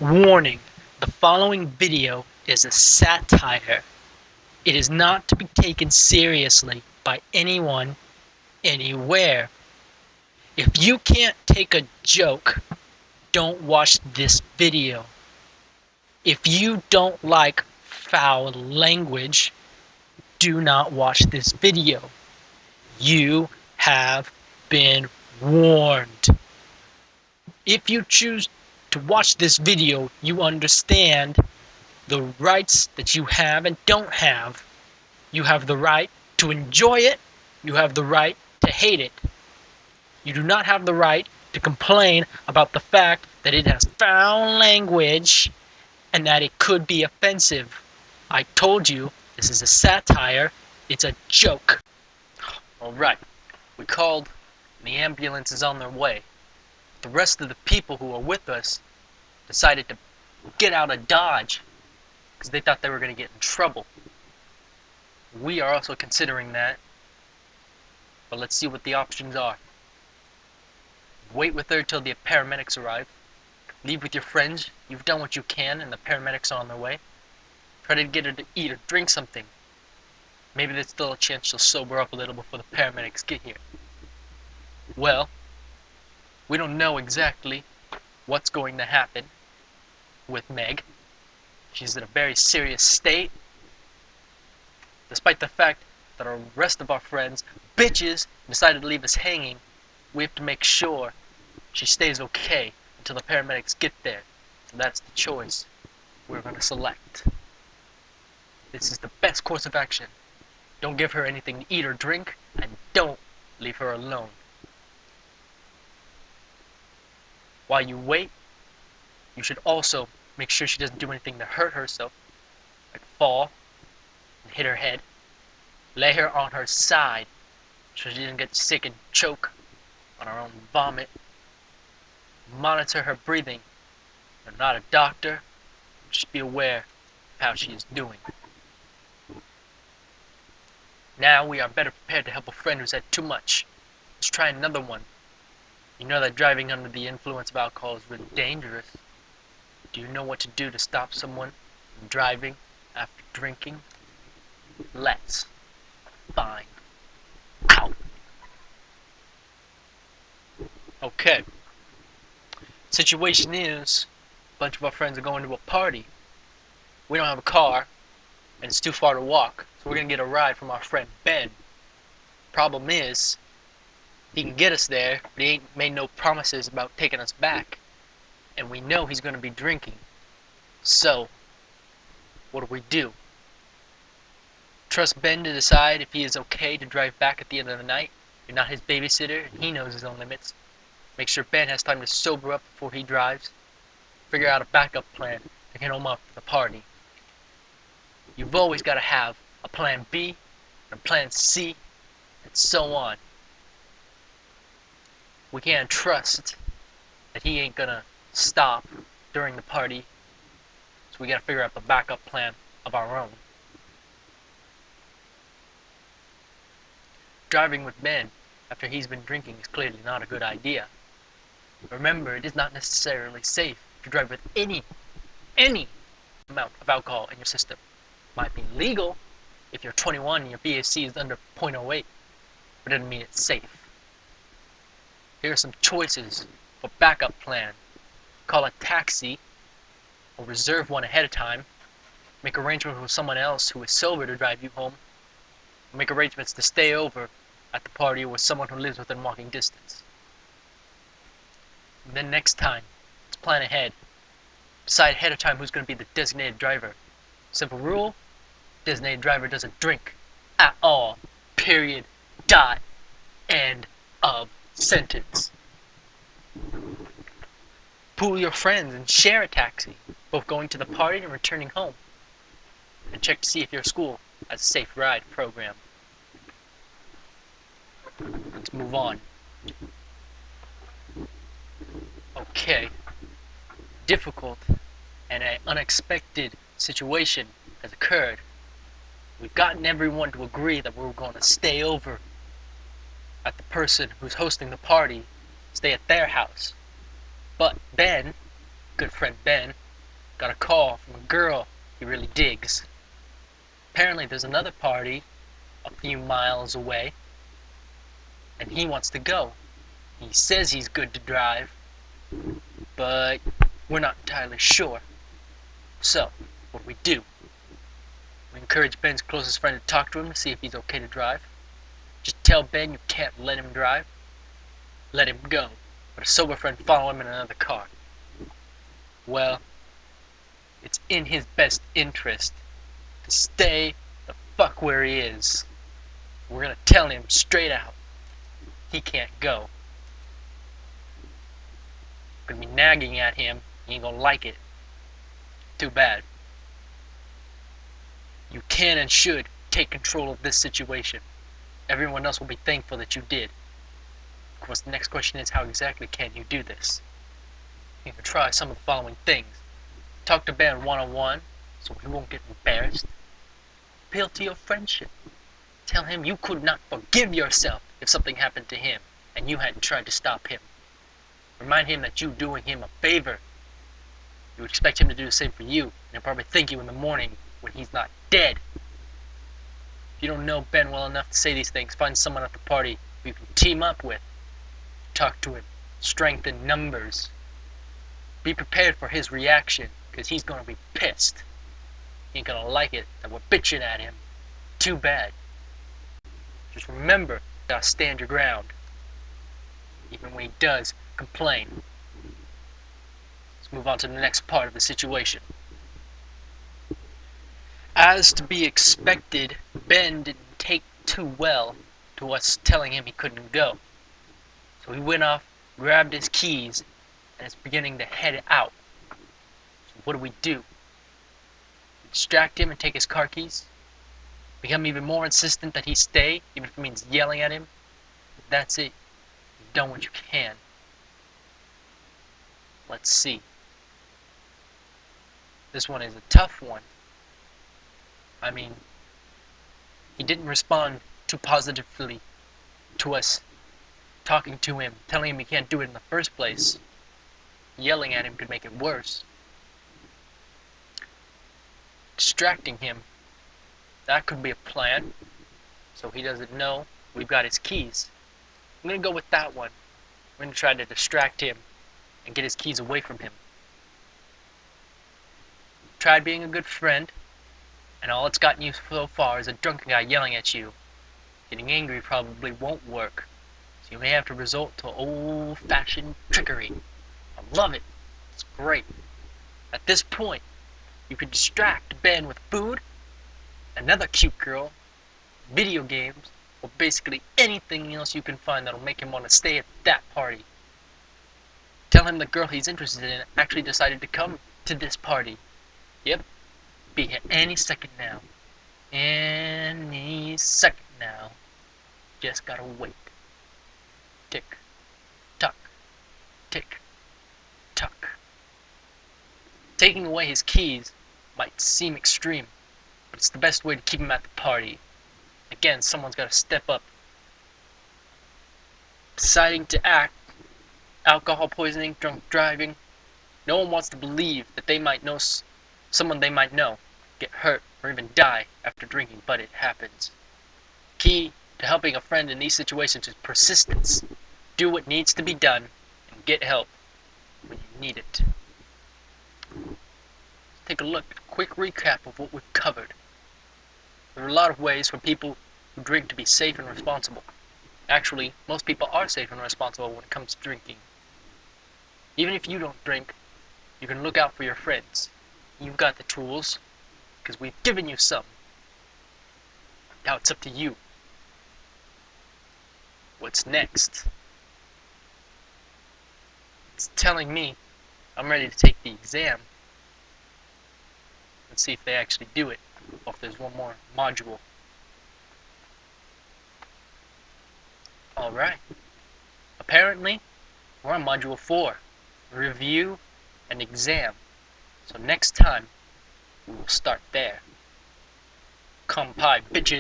Warning: the following video is a satire. It is not to be taken seriously by anyone, anywhere. If you can't take a joke, don't watch this video. If you don't like foul language, do not watch this video. You have been warned. If you choose to watch this video, you understand the rights that you have and don't have. You have the right to enjoy it. You have the right to hate it. You do not have the right to complain about the fact that it has foul language and that it could be offensive. I told you, this is a satire. It's a joke. Alright, we called and the ambulance is on their way. The rest of the people who are with us decided to get out of Dodge because they thought they were going to get in trouble. We are also considering that, but let's see what the options are. Wait with her till the paramedics arrive. Leave with your friends. You've done what you can and the paramedics are on their way. Try to get her to eat or drink something. Maybe there's still a chance she'll sober up a little before the paramedics get here. Well, we don't know exactly what's going to happen with Meg. She's in a very serious state. Despite the fact that the rest of our friends, bitches, decided to leave us hanging, we have to make sure she stays okay until the paramedics get there. So that's the choice we're going to select. This is the best course of action. Don't give her anything to eat or drink, and don't leave her alone. While you wait, you should also make sure she doesn't do anything to hurt herself, like fall and hit her head. Lay her on her side so she doesn't get sick and choke on her own vomit. Monitor her breathing. You're not a doctor, just be aware of how she is doing. Now we are better prepared to help a friend who's had too much. Let's try another one. You know that driving under the influence of alcohol is really dangerous. Do you know what to do to stop someone from driving after drinking? Let's find out. Okay. Situation is, a bunch of our friends are going to a party. We don't have a car, and it's too far to walk, so we're going to get a ride from our friend Ben. Problem is, he can get us there, but he ain't made no promises about taking us back. And we know he's going to be drinking. So, what do? Trust Ben to decide if he is okay to drive back at the end of the night. You're not his babysitter, and he knows his own limits. Make sure Ben has time to sober up before he drives. Figure out a backup plan to get him off the party. You've always got to have a plan B, and a plan C, and so on. We can't trust that he ain't gonna stop during the party, so we gotta figure out the backup plan of our own. Driving with Ben after he's been drinking is clearly not a good idea. Remember, it is not necessarily safe to drive with any amount of alcohol in your system. It might be legal if you're 21 and your BAC is under 0.08, but it doesn't mean it's safe. Here are some choices for backup plan. Call a taxi, or reserve one ahead of time. Make arrangements with someone else who is sober to drive you home. Or make arrangements to stay over at the party with someone who lives within walking distance. And then next time, let's plan ahead. Decide ahead of time who's going to be the designated driver. Simple rule, designated driver doesn't drink at all. Period. Dot. End of sentence. Pool your friends and share a taxi, both going to the party and returning home. And check to see if your school has a safe ride program. Let's move on. Okay. Difficult and an unexpected situation has occurred. We've gotten everyone to agree that we're going to stay over at the person who's hosting the party, stay at their house. But Ben good friend Ben got a call from a girl he really digs. Apparently there's another party a few miles away, and he wants to go. He says he's good to drive, but we're not entirely sure. So, what do? We encourage Ben's closest friend to talk to him to see if he's okay to drive. Just tell Ben you can't let him drive. Let him go. But a sober friend follow him in another car. Well, it's in his best interest to stay the fuck where he is. We're gonna tell him straight out he can't go. We're gonna be nagging at him. He ain't gonna like it. Too bad. You can and should take control of this situation. Everyone else will be thankful that you did. Of course, the next question is, how exactly can you do this? You can try some of the following things. Talk to Ben one-on-one, so he won't get embarrassed. Appeal to your friendship. Tell him you could not forgive yourself if something happened to him and you hadn't tried to stop him. Remind him that you're doing him a favor. You would expect him to do the same for you, and he'll probably thank you in the morning when he's not dead. If you don't know Ben well enough to say these things, find someone at the party who you can team up with. Talk to him. Strengthen numbers. Be prepared for his reaction, because he's going to be pissed. He ain't going to like it that we're bitching at him. Too bad. Just remember, you gotta stand your ground. Even when he does complain. Let's move on to the next part of the situation. As to be expected, Ben didn't take too well to us telling him he couldn't go. So he went off, grabbed his keys, and is beginning to head out. So what do? We distract him and take his car keys? Become even more insistent that he stay, even if it means yelling at him? That's it. You've done what you can. Let's see. This one is a tough one. I mean, he didn't respond too positively to us talking to him, telling him he can't do it in the first place. Yelling at him could make it worse. Distracting him, that could be a plan, so he doesn't know we've got his keys. I'm going to go with that one. We're going to try to distract him and get his keys away from him. Tried being a good friend, and all it's gotten you so far is a drunken guy yelling at you. Getting angry probably won't work, so you may have to resort to old-fashioned trickery. I love it. It's great. At this point, you can distract Ben with food, another cute girl, video games, or basically anything else you can find that'll make him want to stay at that party. Tell him the girl he's interested in actually decided to come to this party. Yep, be here any second now. Any second now. Just gotta wait. Tick, tock, tick, tock. Taking away his keys might seem extreme, but it's the best way to keep him at the party. Again, someone's gotta step up. Deciding to act, alcohol poisoning, drunk driving. No one wants to believe that they might know someone they might know get hurt or even die after drinking, but it happens. Key to helping a friend in these situations is persistence. Do what needs to be done and get help when you need it. Let's take a look at a quick recap of what we've covered. There are a lot of ways for people who drink to be safe and responsible. Actually, most people are safe and responsible when it comes to drinking. Even if you don't drink, you can look out for your friends. You've got the tools, because we've given you some. Now it's up to you. What's next? It's telling me I'm ready to take the exam. Let's see if they actually do it, or if there's one more module. Alright. Apparently, we're on module 4. Review and exam. So next time, we will start there. Come pie, bitches.